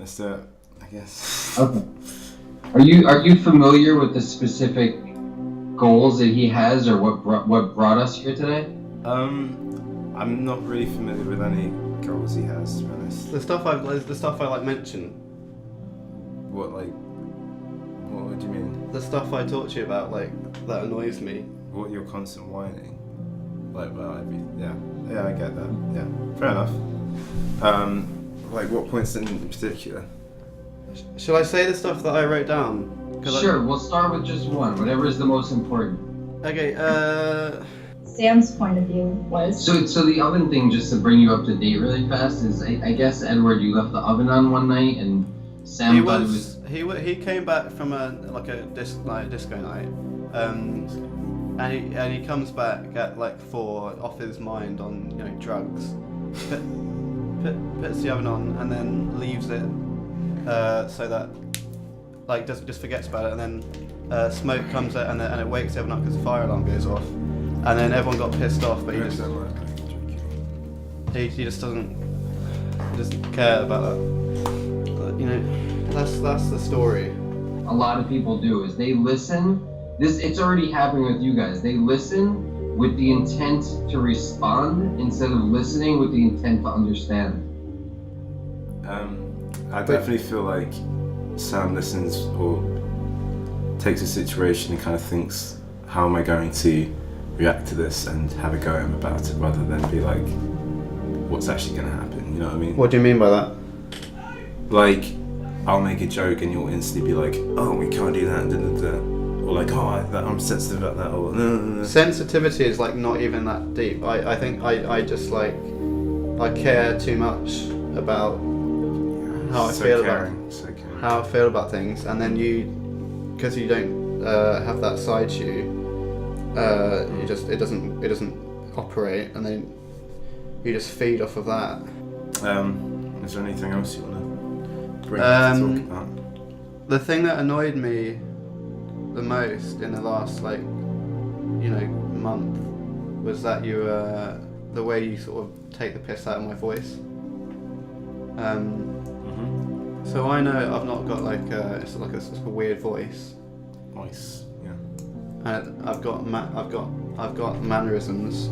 Let's do it, I guess. Okay. Are you familiar with the specific goals that he has, or what brought us here today? I'm not really familiar with any goals he has, to be honest. The stuff I like mention. What do you mean? The stuff I talked to you about, like, that annoys me. What, you're constant whining? Like, well, yeah, I get that. Yeah, fair enough. Like, what points in particular? Shall I say the stuff that I wrote down? Sure, we'll start with just one, whatever is the most important. Okay, Sam's point of view was... So the oven thing, just to bring you up to date really fast, is I guess, Edward, you left the oven on one night, and Sam thought it was... He came back from a disco night, and he comes back at like 4 off his mind on drugs, puts the oven on and then leaves it so that like just forgets about it, and then smoke comes out and it wakes everyone up because the fire alarm goes off, and then everyone got pissed off, but he just doesn't care about that. That's the story. A lot of people do is they listen. It's already happening with you guys. They listen with the intent to respond instead of listening with the intent to understand. I definitely feel like Sam listens or takes a situation and kind of thinks, how am I going to react to this, and have a go at him about it, rather than be like, what's actually going to happen, you know what I mean? What do you mean by that? Like, I'll make a joke and you'll instantly be like, oh, we can't do that, or like, oh, I'm sensitive about that, or no. Sensitivity is like not even that deep. I think I just like, I care too much about how I feel about things, and then because you don't have that side to you, it doesn't operate, and then you just feed off of that. Is there anything else you want to bring up to talk about? The thing that annoyed me the most in the last month was that the way you sort of take the piss out of my voice. So I know I've not got it's a weird voice. Voice, yeah. And I've got mannerisms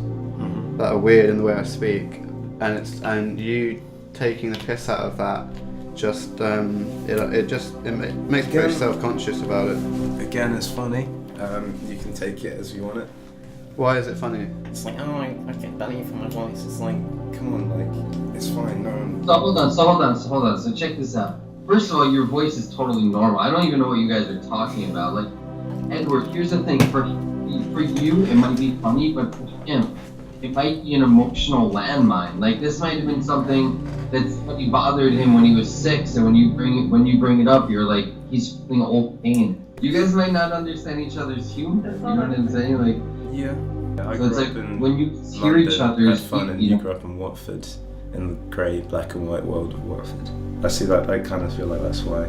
that are weird in the way I speak, and you taking the piss out of that just it makes me very self-conscious about it. Again, it's funny. You can take it as you want it. Why is it funny? It's like, oh, I get belly from my voice. It's like, come on, like, it's fine. No. So hold on. So check this out. First of all, your voice is totally normal. I don't even know what you guys are talking about. Like, Edward, here's the thing. For you, it might be funny, but for him, it might be an emotional landmine. Like, this might have been something that's really bothered him when he was 6, and when you bring it up, you're like, he's feeling old pain. You guys might not understand each other's humor. You know what I'm saying? Like, yeah. I so it's like when you hear London, each other's had fun, and you grew up in Watford, in the grey, black and white world of Watford. I see that. I kind of feel like that's why.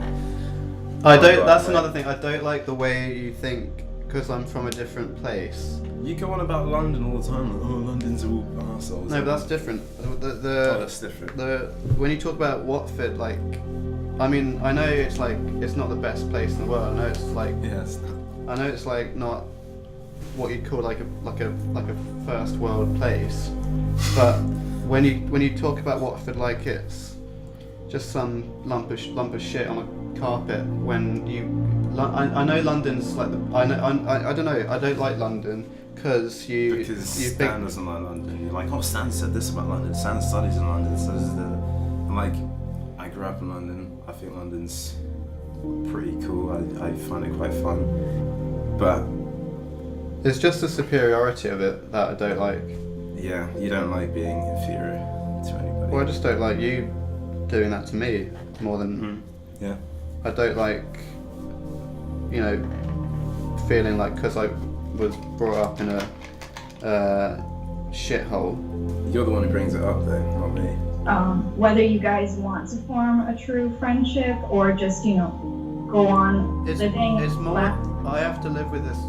That's another thing. I don't like the way you think, because I'm from a different place. You go on about London all the time. Like, oh, London's all arseholes. No, but that's different. That's different. When you talk about Watford, like, I mean, I know it's like it's not the best place in the world. I know it's like I know it's like not what you'd call like a first world place, but when you talk about Watford like it's just some lump of shit on a carpet, when I know London's like I don't know, I don't like London because Stan doesn't like London. You're like, oh, Stan said this about London. Stan studies in London. So I'm like, I grew up in London. I think London's pretty cool. I find it quite fun, but it's just the superiority of it that I don't like. Yeah, you don't like being inferior to anybody. Well, I just don't like you doing that to me more than yeah. I don't like, feeling like because I was brought up in a shithole. You're the one who brings it up though, not me. Whether you guys want to form a true friendship or just, go on living. It's more, I have to live with this.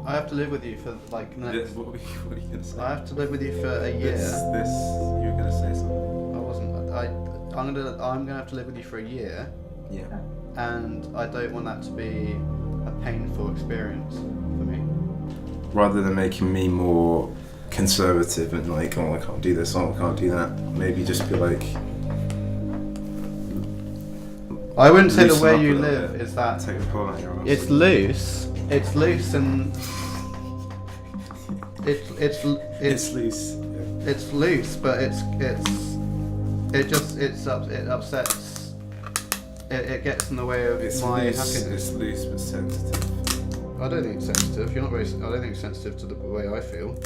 I have to live with you for like next. What are you gonna say? I have to live with you for a year. You were gonna say something. I wasn't. I'm gonna have to live with you for a year, Yeah. and I don't want that to be a painful experience for me. Rather than making me more conservative and like, oh, I can't do this, oh, I can't do that. Maybe just be like. I wouldn't say the loosen way up a you little live bit. is that Take the pull out your arms. it's loose. It's loose and it's loose. Yeah. it's loose, but it upsets. It gets in the way of It's my loose. happiness. It's loose but sensitive. I don't think it's sensitive. I don't think it's sensitive to the way I feel.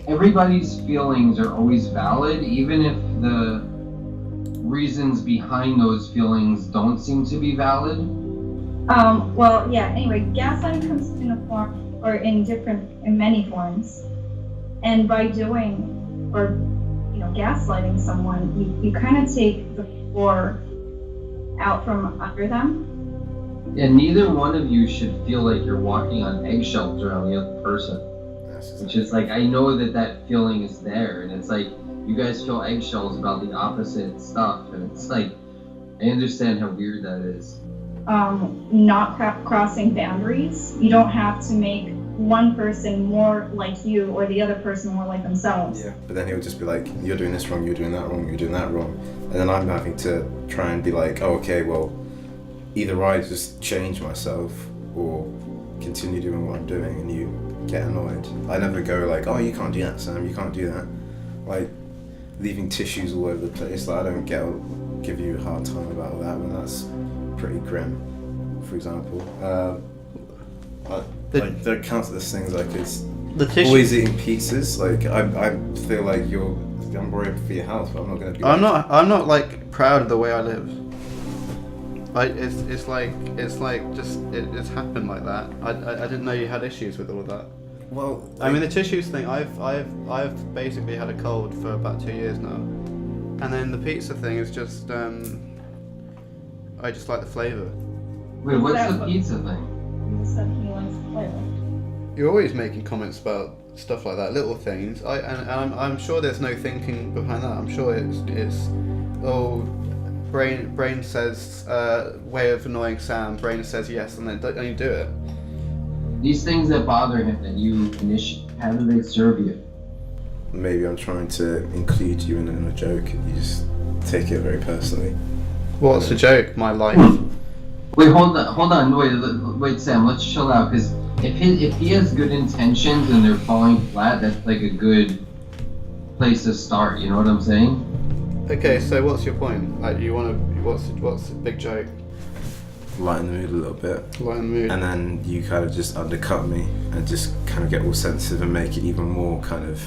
Everybody's feelings are always valid, even if the reasons behind those feelings don't seem to be valid. Well, yeah, anyway, gaslighting comes in a form, or in many forms. And by doing, or, gaslighting someone, you kind of take the floor out from under them. And neither one of you should feel like you're walking on eggshells around the other person. Which is like, I know that feeling is there, and it's like, you guys feel eggshells about the opposite stuff, and it's like, I understand how weird that is. Not crossing boundaries. You don't have to make one person more like you or the other person more like themselves. Yeah, but then he'll just be like, you're doing this wrong, you're doing that wrong, you're doing that wrong. And then I'm having to try and be like, oh, okay, well, either I just change myself or continue doing what I'm doing, and you get annoyed. I never go like, oh, you can't do that, Sam, you can't do that. Like, leaving tissues all over the place. Like, I don't give you a hard time about that, and that's pretty grim, for example. There are countless things like it's always eating pizzas. Like, I feel like I'm worried for your health, but I'm not going to be. I'm not like proud of the way I live. It's happened like that. I didn't know you had issues with all of that. Well, I mean, the tissues thing. I've basically had a cold for about 2 years now, and then the pizza thing is just I just like the flavour. Wait, what's the pizza thing? You said he likes the flavor. You're always making comments about stuff like that, little things. I'm sure there's no thinking behind that. I'm sure it's brain says way of annoying Sam. Brain says yes, and then you do it. These things that bother him that you initiate, how do they serve you? Maybe I'm trying to include you in a joke, and you just take it very personally. What's the joke? My life. Wait, hold on, wait, Sam, let's chill out, because if he has good intentions and they're falling flat, that's like a good place to start. You know what I'm saying? Okay, so what's your point? Like, what's the big joke? Lighten the mood a little bit. Lighten the mood. And then you kind of just undercut me and just kind of get all sensitive and make it even more kind of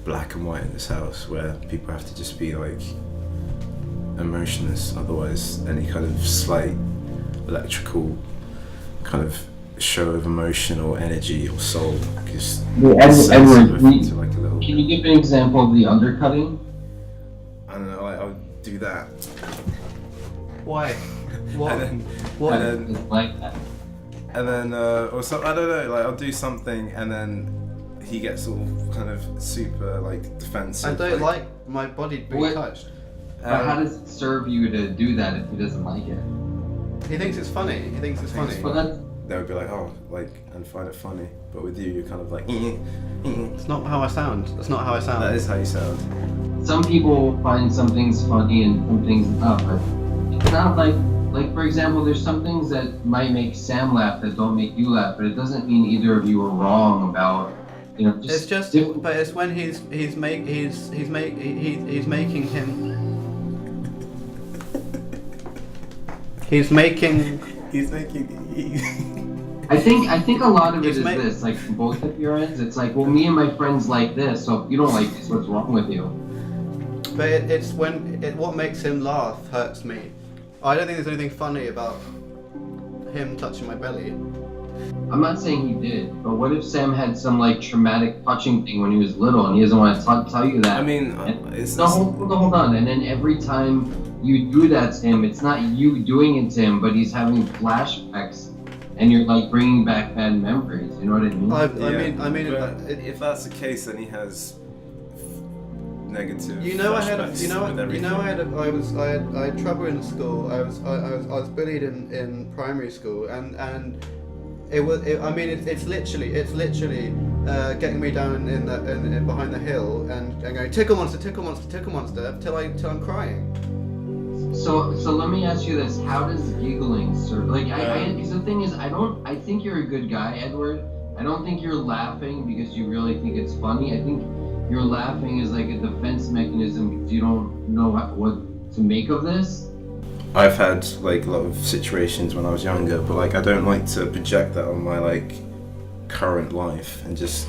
black and white in this house, where people have to just be like emotionless. Otherwise, any kind of slight electrical kind of show of emotion or energy or soul just Edward, to like a little. Can you give an example of the undercutting? I don't know. Like, I'll do that. Why? What? And then, what? And then, like that. And then, or so, I don't know, like, I'll do something and then he gets all kind of super, like, defensive. I don't like my body being touched. But how does it serve you to do that if he doesn't like it? He thinks it's funny. Well, they would be like, oh, like, and find it funny. But with you, you're kind of like, It's not how I sound. That's not how I sound. That is how you sound. Some people find some things funny and some things not, but it's not like for example, there's some things that might make Sam laugh that don't make you laugh, but it doesn't mean either of you are wrong about, It's just, but it's when he's making him. I think a lot of it is this, like, from both of your ends. It's like, well, me and my friends like this, so if you don't like this, what's wrong with you? But it's what makes him laugh hurts me. I don't think there's anything funny about him touching my belly. I'm not saying he did, but what if Sam had some, like, traumatic touching thing when he was little and he doesn't want to tell you that? I mean, hold on. And then every time you do that to him, it's not you doing it to him, but he's having flashbacks. And you're like bringing back bad memories, you know what I mean? I mean, if that's the case, then he has negative. You know, I had trouble in school. I was bullied in primary school, and it's literally getting me down in behind the hill and going tickle monster till I'm crying. So let me ask you this: how does giggling serve? Like, because the thing is, I think you're a good guy, Edward. I don't think you're laughing because you really think it's funny. I think you're laughing is like a defense mechanism because you don't know what to make of this. I've had like a lot of situations when I was younger, but like I don't like to project that on my like current life and just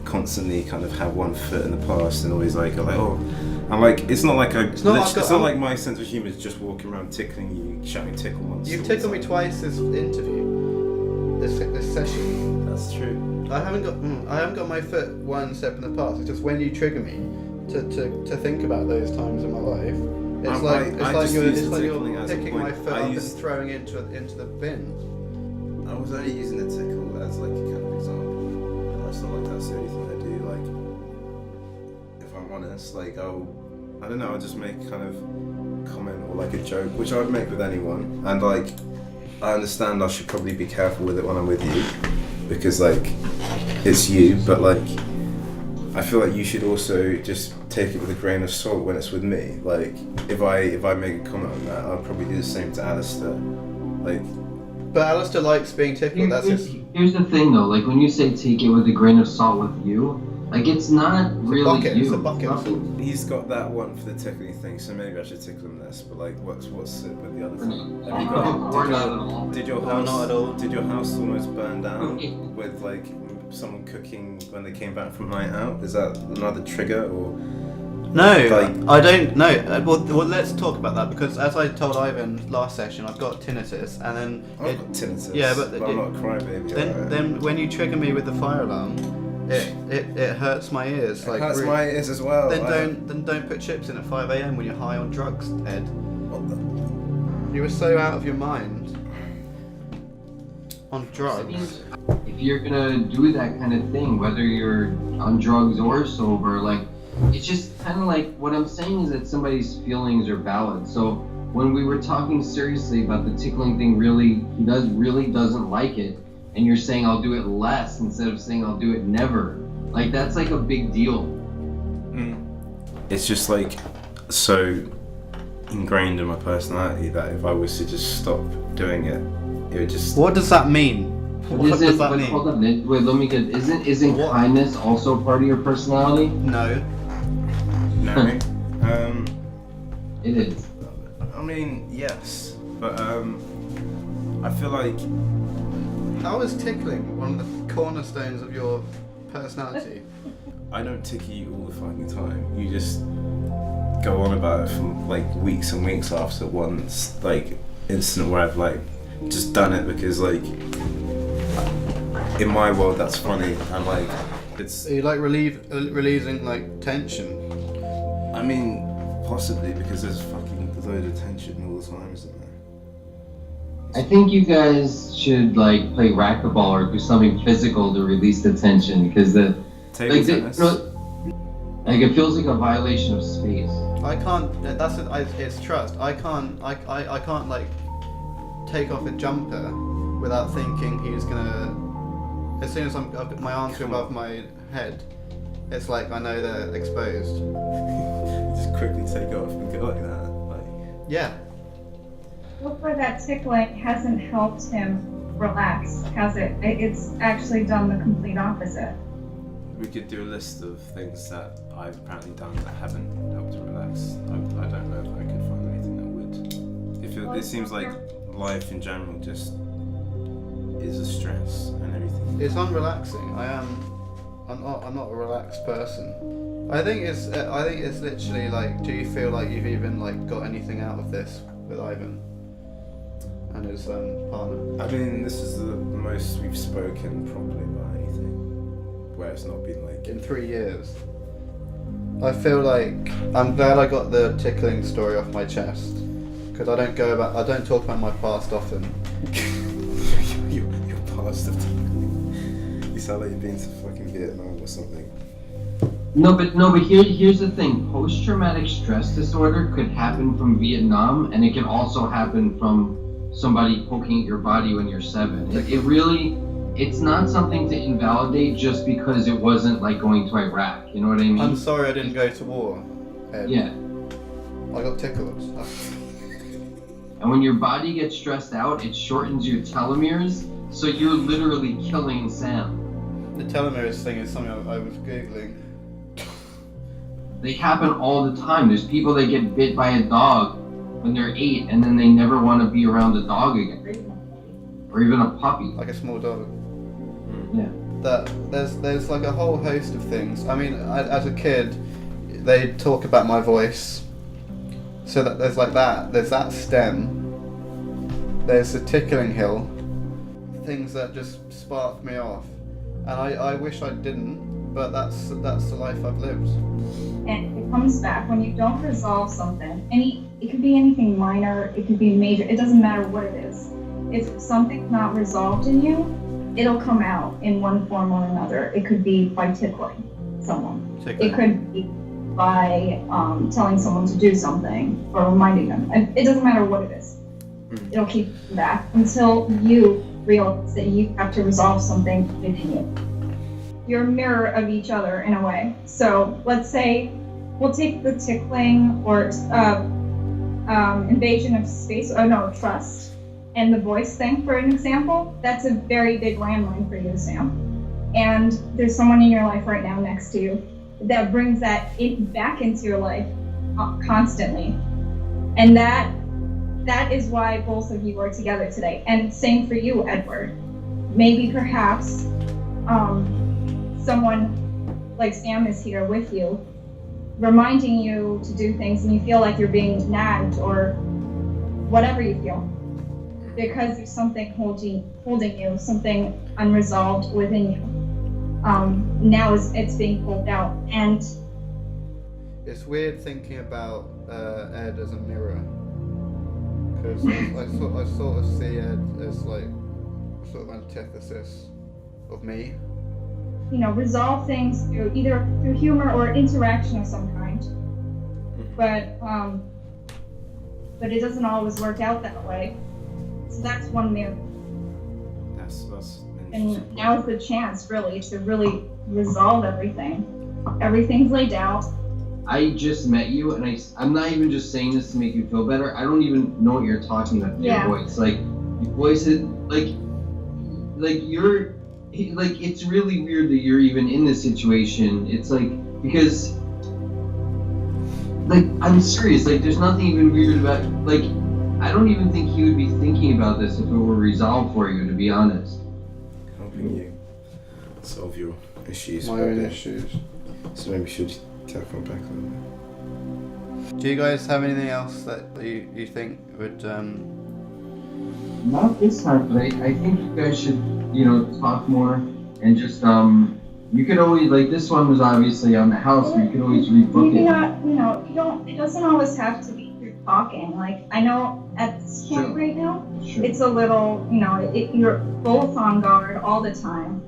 constantly kind of have one foot in the past and always like I'm like it's not like like my sense of humour is just walking around tickling you, shouting tickle monster. You've tickled me twice this interview, this session. That's true. I haven't got my foot one step in the past. It's just when you trigger me to think about those times in my life. It's like you're picking my foot up and throwing it into the bin. I was only using the tickle as like a kind of example. It's not like that's the only thing I do. Like, if I'm honest, like I don't know, I'll just make kind of comment or like a joke, which I would make with anyone. And like, I understand I should probably be careful with it when I'm with you, because like, it's you, but like, I feel like you should also just take it with a grain of salt when it's with me. Like, if I make a comment on that, I'll probably do the same to Alistair. Like, but Alistair likes being tickled. Here's the thing though, like when you say take it with a grain of salt with you, like it's not really you. It's a bucket of salt. He's got that one for the tickling thing, so maybe I should tickle him less. But like, what's it with the other thing? Did your house almost burn down with like someone cooking when they came back from night out? Is that another trigger or? No, I don't know. Well, let's talk about that, because as I told Ivan last session, I've got tinnitus, and then I've got tinnitus. Yeah, but I'm not a crybaby. Then when you trigger me with the fire alarm, it hurts my ears. It hurts my ears as well. Then don't put chips in at 5 a.m. when you're high on drugs, Ed. What the? You were so out of your mind on drugs. If you're gonna do that kind of thing, whether you're on drugs or sober, like, it's just kind of like what I'm saying is that somebody's feelings are valid. So when we were talking seriously about the tickling thing, he really doesn't like it, and you're saying I'll do it less instead of saying I'll do it never. Like, that's like a big deal. It's just like so ingrained in my personality that if I was to just stop doing it, it would just. What does that mean? What does that mean? Hold on, wait, let me get. Isn't kindness also part of your personality? No. It is. I mean, yes, but I feel like. How is tickling one of the cornerstones of your personality? I don't tickle you all the fucking time. You just go on about it for like weeks and weeks after one like incident where I've like just done it because like in my world that's funny and like it's. Are you like releasing like tension? I mean, possibly, because there's fucking load of tension all the time, isn't there? I think you guys should like play racquetball or do something physical to release the tension, because table tennis. Like it feels like a violation of space. I can't. It's trust. I can't like take off a jumper without thinking he's gonna. As soon as I've got my arms above my head, it's like I know they're exposed. You just quickly take it off and go like that. Like. Yeah. Hopefully that tickling hasn't helped him relax, has it? It's actually done the complete opposite. We could do a list of things that I've apparently done that haven't helped to relax. I don't know if I could find anything that would. It seems like life in general just is a stress and everything. It's unrelaxing. I'm not a relaxed person. I think it's literally like, do you feel like you've even like got anything out of this with Ivan and his partner? I mean, this is the most we've spoken probably about anything where it's not been like in 3 years. I feel like I'm glad I got the tickling story off my chest, because I don't talk about my past often. your past of tickling. You sound like you've been to fucking Vietnam or something. But here's the thing. Post-traumatic stress disorder could happen from Vietnam, and it can also happen from somebody poking at your body when you're 7. It's not something to invalidate just because it wasn't like going to Iraq. You know what I mean? I'm sorry I didn't go to war, Ed. Yeah. I got tickled. And when your body gets stressed out, it shortens your telomeres, so you're literally killing Sam. The telomeres thing is something I was Googling. They happen all the time. There's people that get bit by a dog when they're 8 and then they never want to be around a dog again. Or even a puppy. Like a small dog. Yeah. That there's like a whole host of things. I mean, as a kid, they talk about my voice. So that there's that stem. There's the tickling hill. Things that just spark me off. And I wish I didn't, but that's the life I've lived. And it comes back when you don't resolve something. It could be anything minor, it could be major, it doesn't matter what it is. If something's not resolved in you, it'll come out in one form or another. It could be by tickling someone. It could be by telling someone to do something or reminding them. It doesn't matter what it is. It'll keep coming back until you realize that you have to resolve something within you. You're a mirror of each other in a way. So let's say we'll take the tickling or invasion of space, trust, and the voice thing for an example. That's a very big landmine for you, Sam. And there's someone in your life right now next to you that brings that back into your life constantly. And that is why both of you are together today. And same for you, Edward. Maybe perhaps someone like Sam is here with you, reminding you to do things and you feel like you're being nagged or whatever you feel. Because there's something holding you, something unresolved within you. Now it's being pulled out. And it's weird thinking about Ed as a mirror. Because I sort of see Ed as like sort of antithesis of me. Resolve things through humor or interaction of some kind. But it doesn't always work out that way. So that's one mirror. That's and now is the chance really to really resolve everything. Everything's laid out. I just met you, and I'm not even just saying this to make you feel better. I don't even know what you're talking about. Your voice, like your voice is like you're like it's really weird that you're even in this situation. It's like because like I'm serious. Like there's nothing even weird about like I don't even think he would be thinking about this if it were resolved for you. To be honest, helping you solve your issues. My own issues. So maybe we should tackle back on that. Do you guys have anything else that you think would Not this time, but I think you guys should, talk more and just you could always like this one was obviously on the house, but you could always rebook it. It doesn't always have to be through talking. Like I know at this point right now, it's a little, you're both on guard all the time.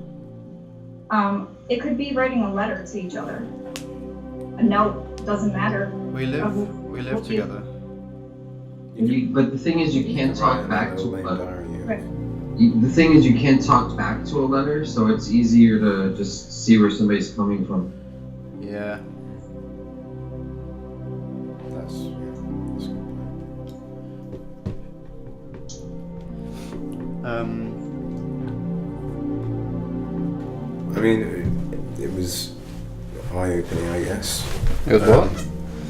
It could be writing a letter to each other. A note, doesn't matter. We live together. But the thing is, you can't talk back to a letter. The thing is, you can't talk back to a letter, so it's easier to just see where somebody's coming from. Yeah. That's I mean, it was eye-opening, I guess. It was what?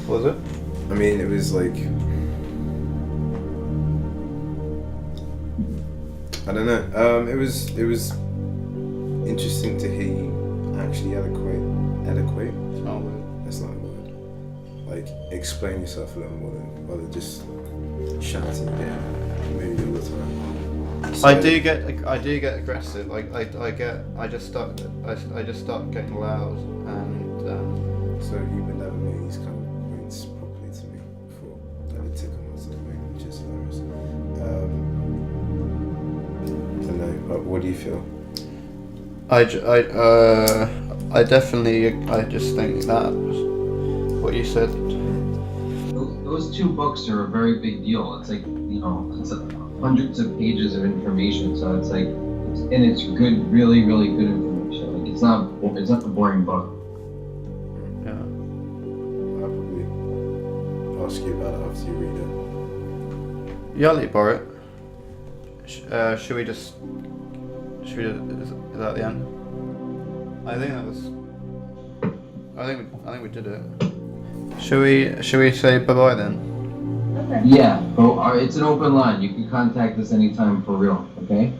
Was it? I mean, it was like I don't know. It was interesting to hear you actually eloquate. It's not a word. That's not a word. Like explain yourself a little more than just shouting at maybe all the time. So, I do get aggressive. I just start getting loud and. So you would never make these kind of points properly to me before. I would tickle myself, which is hilarious. I don't know. What do you feel? I just think that what you said. Those two books are a very big deal. It's like, you know, it's hundreds of pages of information. So it's like, it's good, really, really good information. Like it's not a boring book. Yeah. I'll probably ask you about it after you read it. Yeah, I'll let you borrow it. Should we is that the end? I think we did it. Should we say bye-bye then? Okay. Yeah, but it's an open line. You can contact us anytime for real, okay?